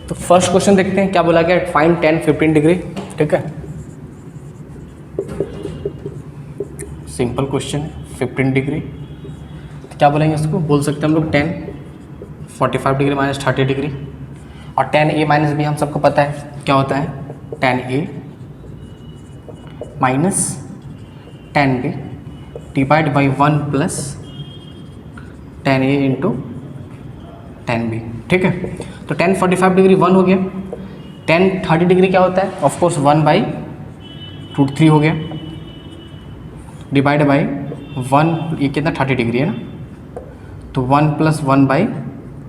तो first question देखते हैं क्या बोला गया, फाइंड 10 15 डिग्री। ठीक है, सिंपल क्वेश्चन है, 15 डिग्री। तो क्या बोलेंगे इसको, बोल सकते हैं हम लोग 10 45 डिग्री माइनस 30 डिग्री। और 10a माइनस बी हम सबको पता है क्या होता है, 10a minus 10b divide by 1 plus 10a into 10b। ठीक है, तो 10 45 डिग्री 1 हो गया, 10 30 डिग्री क्या होता है, ऑफकोर्स 1 बाई √3 हो गया, डिवाइड बाई 1, ये कितना 30 डिग्री है ना, तो 1 प्लस 1 बाई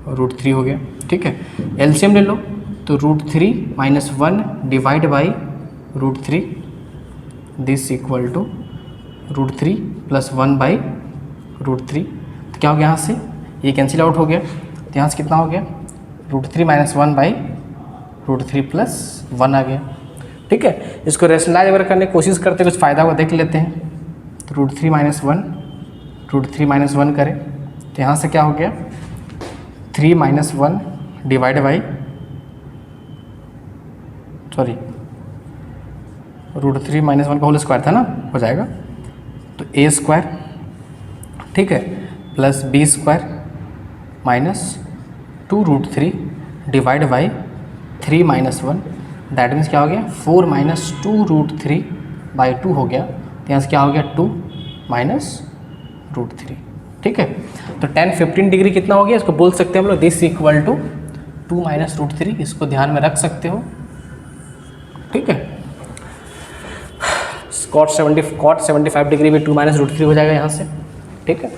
√3 हो गया। ठीक है, एलसीएम ले लो, तो √3 minus 1 divide by √3 this equal to √3 plus 1 by √3। तो क्या हो गया, यहाँ से ये कैंसिल आउट हो गया, तो यहाँ से कितना हो गया, √3 माइनस 1 बाई √3 प्लस 1 आ गया। ठीक है, इसको रेशनलाइज अगर करने की कोशिश करते कुछ फ़ायदा हुआ देख लेते हैं। तो √3 माइनस 1 करें तो यहाँ से क्या हो गया, 3 माइनस 1 डिवाइड बाई √3 माइनस 1 का होल स्क्वायर था ना, हो जाएगा तो a स्क्वायर, ठीक है, plus b square minus 2√3 divide by 3 minus 1, that means क्या हो गया, 4 माइनस 2√3 बाई 2 हो गया, तो यहाँ से क्या हो गया, 2 माइनस √3। ठीक है, तो 10 15 डिग्री कितना हो गया, इसको बोल सकते हैं हम लोग दिस इक्वल टू 2 माइनस √3, इसको ध्यान में रख सकते हो। ठीक है, cot 75 डिग्री में 2 माइनस √3 हो जाएगा यहाँ से। ठीक है,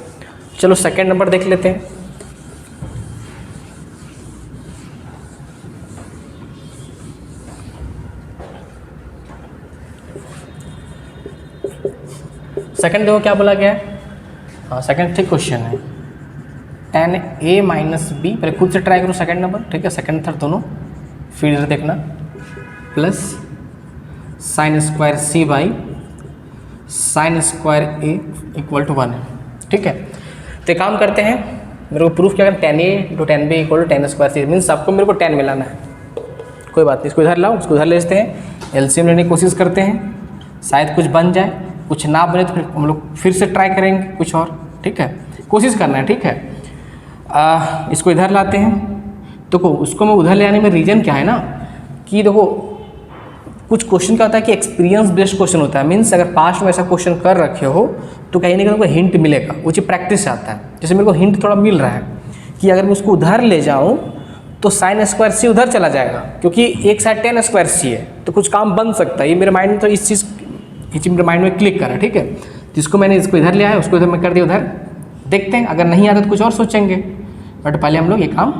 चलो सेकेंड नंबर देख लेते हैं। सेकंड देखो क्या बोला गया है, हाँ सेकंड ठीक क्वेश्चन है, 10a माइनस बी, पहले खुद से ट्राई करो सेकंड नंबर। ठीक है, सेकंड थर्ड दोनों, फिर इधर देखना, plus sine square c by sine square a equal to 1 है। ठीक है, तो एक काम करते हैं, मेरे को प्रूफ क्या करें, 10a into 10b equal to 10 square c, means आपको मेरे को 10 मिलाना है। कोई बात नहीं, इसको इधर लाओ, इसको इधर ले लेते हैं, एलसीएम लेने की कोशिश करते हैं, शायद कुछ बन जाए, कुछ ना बने तो फिर हम लोग फिर से ट्राई करेंगे कुछ और। ठीक है, कोशिश करना है। ठीक है, इसको इधर लाते हैं, देखो उसको मैं उधर ले आने में रीज़न क्या है ना, कि देखो कुछ क्वेश्चन क्या होता है कि एक्सपीरियंस बेस्ड क्वेश्चन होता है, मीन्स अगर पास्ट में ऐसा क्वेश्चन कर रखे हो तो कहीं ना कहीं तुमको हिंट मिलेगा, वो चीज़ प्रैक्टिस से आता है। जैसे मेरे को हिंट थोड़ा मिल रहा है कि अगर मैं उसको उधर ले जाऊँ तो साइन स्क्वायर सी उधर चला जाएगा, क्योंकि एक साइड 10 स्क्वायर सी है, तो कुछ काम बन सकता है। ये मेरे माइंड में तो इस चीज़ मेरे माइंड में क्लिक करा। ठीक है, जिसको मैंने इसको इधर ले आया, उसको इधर मैं कर दिया उधर, देखते हैं अगर नहीं आता तो कुछ और सोचेंगे, बट पहले हम लोग ये काम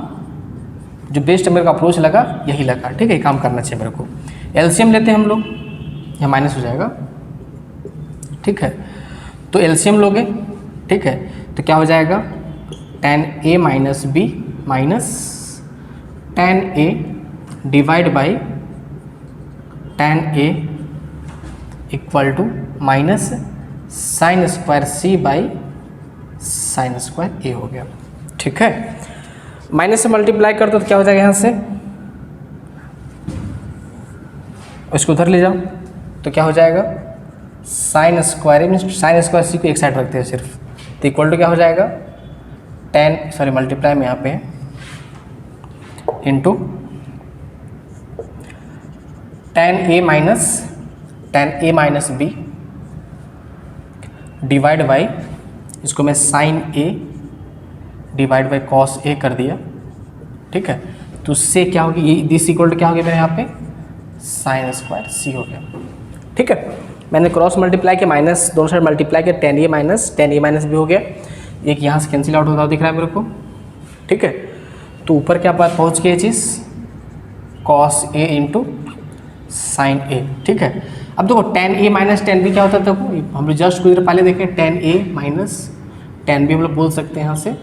जो बेस्ट मेरे को अप्रोच लगा यही लगा। ठीक है, ये काम करना चाहिए मेरे को। एलसीएम लेते हैं हम लोग, यह माइनस हो जाएगा। ठीक है, तो एलसीएम लोगे, ठीक है, तो क्या हो जाएगा, 10a minus b minus 10a divide by 10a equal to minus sine square c by sine square a हो गया। ठीक है, माइनस से मल्टीप्लाई कर दो तो क्या हो जाएगा, यहाँ से इसको उधर ले जाओ तो क्या हो जाएगा, sine square sine square c को एक साइड रखते हैं सिर्फ, तो इक्वल टू क्या हो जाएगा, 10 मल्टीप्लाई में यहाँ पे into 10a minus b divide by, इसको मैं sine a divide by cos a कर दिया। ठीक है, तो उससे क्या होगी, ये दिस इक्वल टू क्या हो गया मेरे यहाँ पे, साइन स्क्वायर c हो गया। ठीक है, मैंने क्रॉस मल्टीप्लाई किया, माइनस दोनों साइड मल्टीप्लाई किया, 10a माइनस b हो गया, एक यहाँ से कैंसिल आउट होता हुआ दिख रहा है मेरे को। ठीक है, तो ऊपर क्या बात पहुँच गई ये चीज़, cos a into sine a। ठीक है, अब देखो 10a माइनस 10b क्या होता है, देखो हम लोग जस्ट कुछ देर पहले देखें, 10a माइनस 10b हम लोग बोल सकते हैं यहाँ से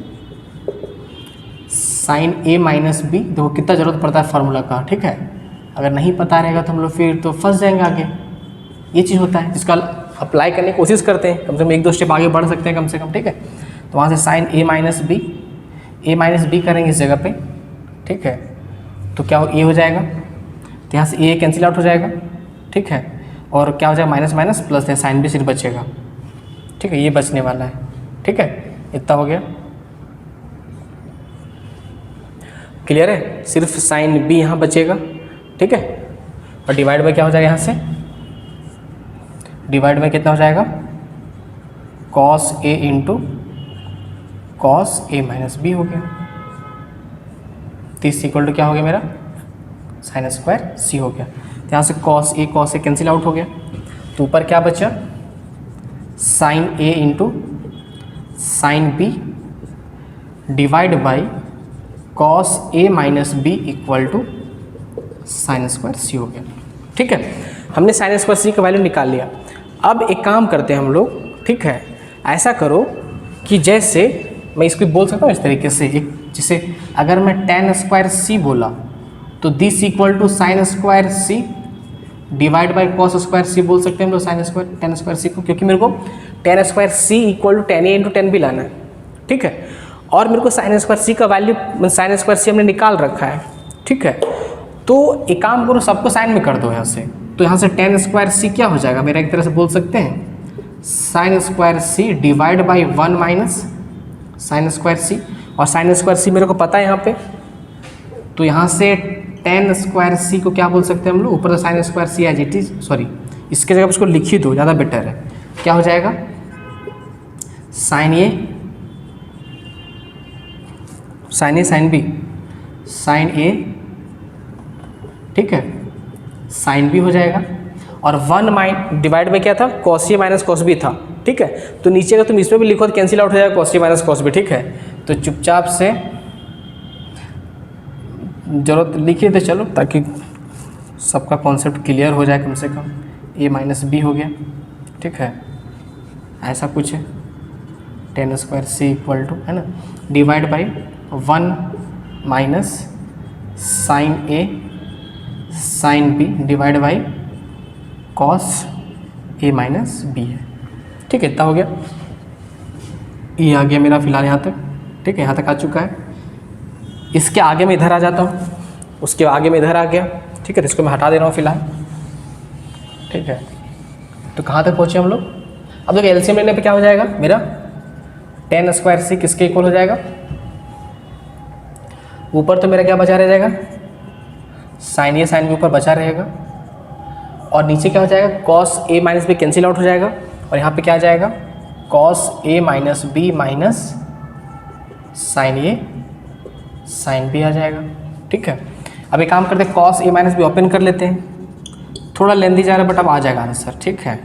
साइन a माइनस b। देखो कितना ज़रूरत पड़ता है फार्मूला का। ठीक है, अगर नहीं पता रहेगा तो हम लोग फिर तो फंस जाएंगे आगे, ये चीज़ होता है जिसका अप्लाई करने की कोशिश करते हैं, कम से कम एक दो स्टेप आगे बढ़ सकते हैं कम से कम। ठीक है, तो वहाँ से साइन a माइनस b करेंगे इस जगह पे। ठीक है, तो क्या ए हो जाएगा, तो यहाँ से ए कैंसिल आउट हो जाएगा, ठीक है। और क्या हो जाएगा, माइनस माइनस प्लस है, साइन बी सिर्फ बचेगा, ठीक है, ये बचने वाला है, ठीक है। इतना हो गया, क्लियर है। सिर्फ साइन बी यहाँ बचेगा, ठीक है। और डिवाइड बाय क्या हो जाएगा, यहाँ से डिवाइड बाय कितना हो जाएगा, cos A into cos A minus B हो गया। तो इस इक्वल टू क्या हो गया मेरा, साइन स्क्वायर सी हो गया। तो यहाँ से कॉस ए कैंसिल आउट हो गया, तो ऊपर क्या बचा, sine A into sine B divide by cos A minus B equal to sine square C हो गया, ठीक है। हमने साइन स्क्वायर सी का वैल्यू निकाल लिया। अब एक काम करते हैं हम लोग, ठीक है, ऐसा करो कि जैसे मैं इसको बोल सकता हूँ इस तरीके से, एक जैसे अगर मैं टेन स्क्वायर सी बोला तो this equal to sine square C divide by cos square C बोल सकते हैं हम लोग sine square tan square C को, क्योंकि मेरे को tan square C equal to tan A into tan भी लाना है, ठीक है। और मेरे को साइन स्क्वायर सी का वैल्यू, साइन स्क्वायर सी हमने निकाल रखा है, ठीक है। तो एक काम करो, सबको साइन में कर दो यहाँ से, तो यहाँ से टेन स्क्वायर सी क्या हो जाएगा मेरा, एक तरह से बोल सकते हैं sine square C divide by one minus sine square C. और साइन स्क्वायर सी मेरे को पता है यहाँ पे, तो यहाँ से टेन स्क्वायर सी को क्या बोल सकते हैं हम लोग, ऊपर sine square c as it is, sorry इसके जगह उसको लिख ही दो, ज़्यादा बेटर है। क्या हो जाएगा, sign a sine B sign ए, ठीक है, साइन बी हो जाएगा। और वन माइन डिवाइड बाई क्या था, cos A minus cos B था, ठीक है। तो नीचे का तुम इसमें भी लिखो तो कैंसिल आउट हो जाएगा cos A minus cos B, ठीक है। तो चुपचाप से जरूरत लिखिए तो चलो, ताकि सबका कॉन्सेप्ट क्लियर हो जाए कम से कम। ए माइनस बी हो गया, ठीक है, ऐसा कुछ है, tan square C equal to, है ना, divide by one minus sine a sine B divide by cos A minus b है, ठीक है। इतना हो गया, ये आ गया मेरा फिलहाल यहाँ तक, ठीक है, यहाँ तक आ चुका है। इसके आगे मैं इधर आ जाता हूँ, उसके आगे मैं इधर आ गया, ठीक है। तो इसको मैं हटा दे रहा हूँ फिलहाल, ठीक है। तो कहाँ तक पहुँचे हम लोग, अब देखो एलसीएम लेने पे क्या हो जाएगा मेरा, टेन स्क्वायर सी किसके इक्वल हो जाएगा, ऊपर तो मेरा क्या बचा रह जाएगा, साइन ए साइन बी ऊपर बचा रहेगा, और नीचे क्या हो जाएगा, cos A minus B cancel out हो जाएगा, और यहाँ पे क्या आ जाएगा, cos A minus b minus sine a sine B आ जाएगा, ठीक है। अब एक काम करते हैं, cos A minus be open कर लेते हैं, थोड़ा लेंदी जा रहा है बट अब आ जाएगा आंसर, ठीक है।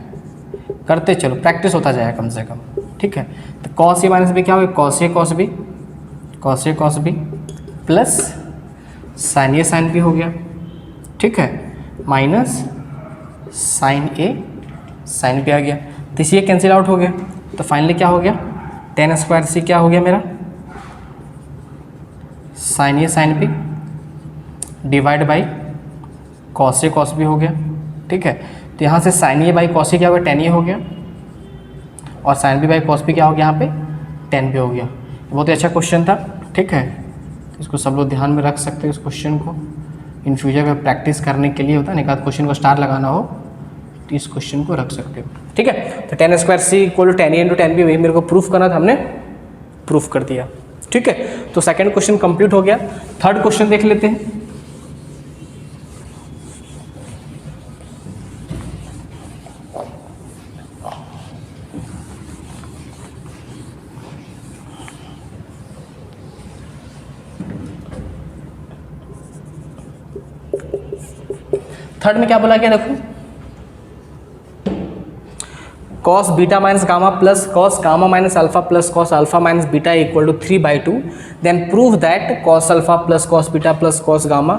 करते चलो, प्रैक्टिस होता जाएगा कम से कम, ठीक है। तो कॉस ए माइनस बी क्या होगा, cos a cos B plus sign a sine B हो गया, ठीक है, minus sine a sine B आ गया। तो इसी कैंसिल आउट हो गया, तो फाइनली क्या हो गया, टेन स्क्वायर सी क्या हो गया मेरा, sine a sine B divide by cos a cos b हो गया, ठीक है। तो यहाँ से sine a by cos a क्या हो गया, टेन ए हो गया, और sine b by cos b क्या हो गया, यहाँ पे टेन बी हो गया। बहुत ही अच्छा क्वेश्चन था, ठीक है। इसको सब लोग ध्यान में रख सकते हैं, इस क्वेश्चन को इन फ्यूचर में प्रैक्टिस करने के लिए होता है, एक आध क्वेश्चन को स्टार लगाना हो तो इस क्वेश्चन को रख सकते हो, ठीक है। तो tan square C equal to tan A into tan b, वही मेरे को प्रूफ करना था, हमने प्रूफ कर दिया, ठीक है। तो सेकंड क्वेश्चन कंप्लीट हो गया। थर्ड क्वेश्चन देख लेते हैं। थर्ड में क्या बोला गया, देखो, cos beta minus gamma plus cos gamma minus alpha plus cos alpha minus beta equal to 3/2, then prove that cos alpha plus cos beta plus cos gamma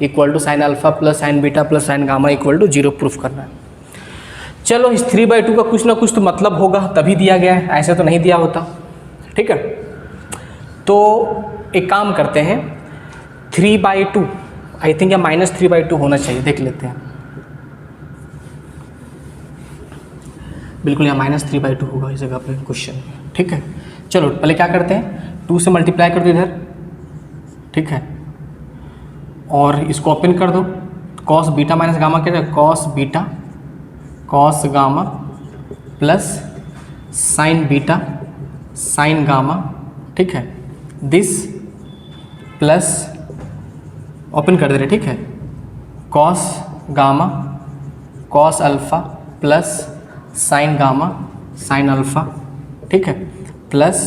equal to sine alpha plus sine beta plus sine gamma equal to 0 proof करना है। चलो, इस 3/2 का कुछ ना कुछ तो मतलब होगा, तभी दिया गया है, ऐसे तो नहीं दिया होता, ठीक है। तो एक काम करते हैं, 3/2 आई थिंक या -3/2 होना चाहिए, देख लेते हैं। बिल्कुल यहाँ -3/2 होगा इस जगह पे क्वेश्चन, ठीक है। चलो पहले क्या करते हैं, 2 से मल्टीप्लाई कर दो इधर, ठीक है, और इसको ओपन कर दो, कॉस बीटा माइनस गामा क्या है, cos beta cos gamma plus sine beta sine gamma, ठीक है, दिस प्लस ओपन कर दे रहे, ठीक है, cos gamma cos alpha plus sine gamma sine alpha, ठीक है, प्लस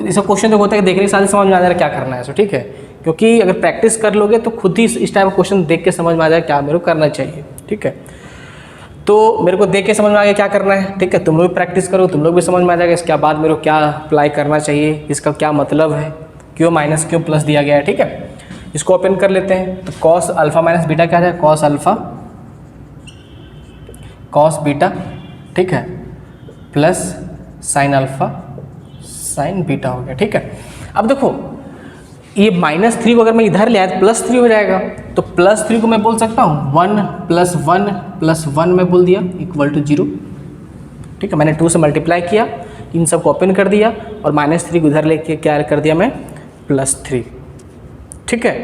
इसका क्वेश्चन जो होता है देखने के साथ ही समझ में आ जाएगा क्या करना है इसको, ठीक है, क्योंकि अगर प्रैक्टिस कर लोगे तो खुद ही इस टाइप का क्वेश्चन देख के समझ में आ जाएगा क्या मेरे को करना चाहिए, ठीक है। तो मेरे को देख के समझ में आ गया क्या करना है, ठीक है, तुम लोग भी प्रैक्टिस करो, तुम लोग भी समझ में आ जाएगा इसके बाद मेरे को क्या अप्लाई करना चाहिए, इसका क्या मतलब है, क्यों माइनस क्यों प्लस दिया गया है, ठीक है। इसको ओपन कर लेते हैं, तो कॉस अल्फ़ा माइनस बीटा क्या है, कॉस अल्फ़ा कॉस बीटा, ठीक है, plus sine alpha sine beta हो गया, ठीक है। अब देखो ये -3 को अगर मैं इधर ले आया तो +3 हो जाएगा, तो +3 को मैं बोल सकता हूँ 1 + 1 + 1 में बोल दिया = 0, ठीक है। मैंने 2 से मल्टीप्लाई किया, इन सब को ओपन कर दिया और -3 को इधर लेके क्या कर दिया मैं +3, ठीक है।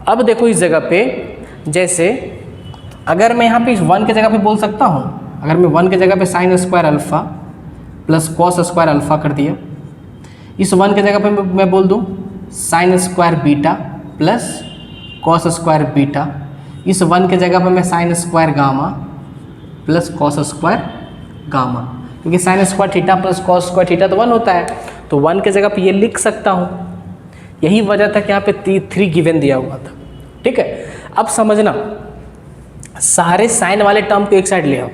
अब देखो इस जगह पे जैसे अगर मैं यहाँ पे 1 की जगह पे बोल सकता हूँ, अगर मैं 1 की जगह पे sine square alpha plus cos square alpha कर दिया, इस 1 की जगह पे मैं बोल दूँ sine square beta plus cos square beta, इस 1 की जगह पे मैं sine square gamma plus cos square gamma, क्योंकि sine square theta plus cos square theta तो 1 होता है, तो 1 की जगह पे ये लिख सकता हूँ। यही वजह था कि यहाँ पे 3 गिवन दिया हुआ था, ठीक है। अब समझना, सारे साइन वाले टर्म को एक साइड ले आओ,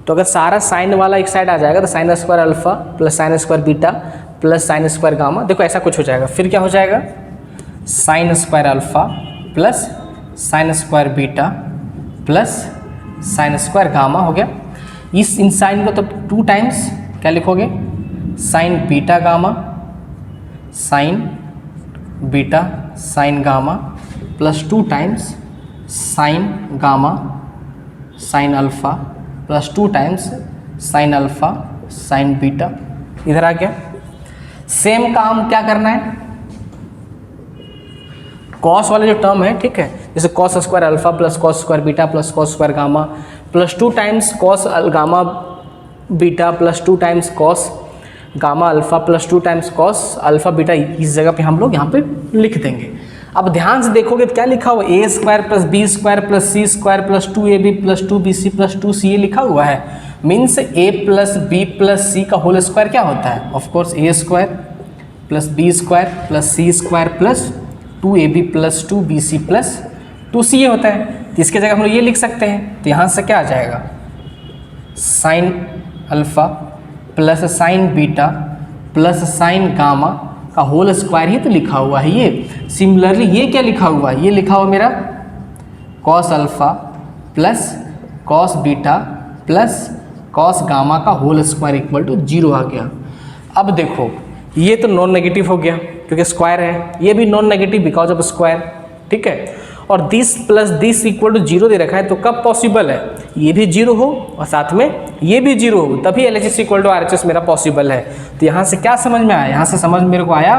तो अगर सारा साइन वाला एक साइड आ जाएगा तो sine square alpha plus sine square beta plus sine square gamma, देखो ऐसा कुछ हो जाएगा। फिर क्या हो जाएगा, sine square alpha plus sine square beta plus sine square gamma हो गया। इस इन साइन को तब 2 टाइम्स क्या लिखोगे, sign beta gamma sign beta sine gamma plus 2 times sign gamma sine alpha plus 2 times sine alpha sine beta, इधर आ गया। Same काम क्या करना है, कॉस वाले जो टर्म है, ठीक है, जैसे cos square alpha plus cos square beta plus cos square gamma plus 2 times cos gamma beta plus 2 times cos gamma alpha plus 2 times cos alpha beta, इस जगह पे हम लोग यहाँ पे लिख देंगे। अब ध्यान से देखोगे तो क्या लिखा हुआ, A square plus B square plus C square plus 2ab plus 2bc plus 2ca लिखा हुआ है। Means a plus B plus C का होल स्क्वायर क्या होता है, of course A square plus B square plus C square plus 2ab plus 2bc plus 2ca होता है। तो इसके जगह हम लोग ये लिख सकते हैं, तो यहाँ से क्या आ जाएगा, sine alpha plus sine beta plus sine gamma का होल स्क्वायर ही तो लिखा हुआ है ये। सिमिलरली ये क्या लिखा हुआ है, ये लिखा हुआ मेरा cos alpha plus cos beta plus cos gamma का होल स्क्वायर = 0 आ गया। अब देखो ये तो नॉन नेगेटिव हो गया क्योंकि स्क्वायर है, ये भी non negative because of square, ठीक है। और दिस प्लस दिस = 0 दे रखा है, तो कब पॉसिबल है ये भी 0 हो और साथ में ये भी 0 हो, तभी LHS = RHS मेरा पॉसिबल है। तो यहाँ से क्या समझ में आया, यहाँ से समझ मेरे को आया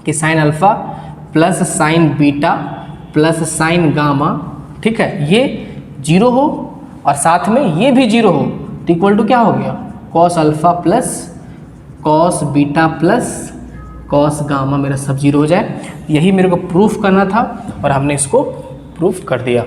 कि sine alpha plus sine beta plus sine gamma, ठीक है, ये 0 हो और साथ में ये भी 0 हो, तो इक्वल टू क्या हो गया, cos alpha plus cos beta plus cos gamma, मेरा सब 0 हो जाए। यही मेरे को प्रूफ करना था और हमने इसको प्रूफ कर दिया।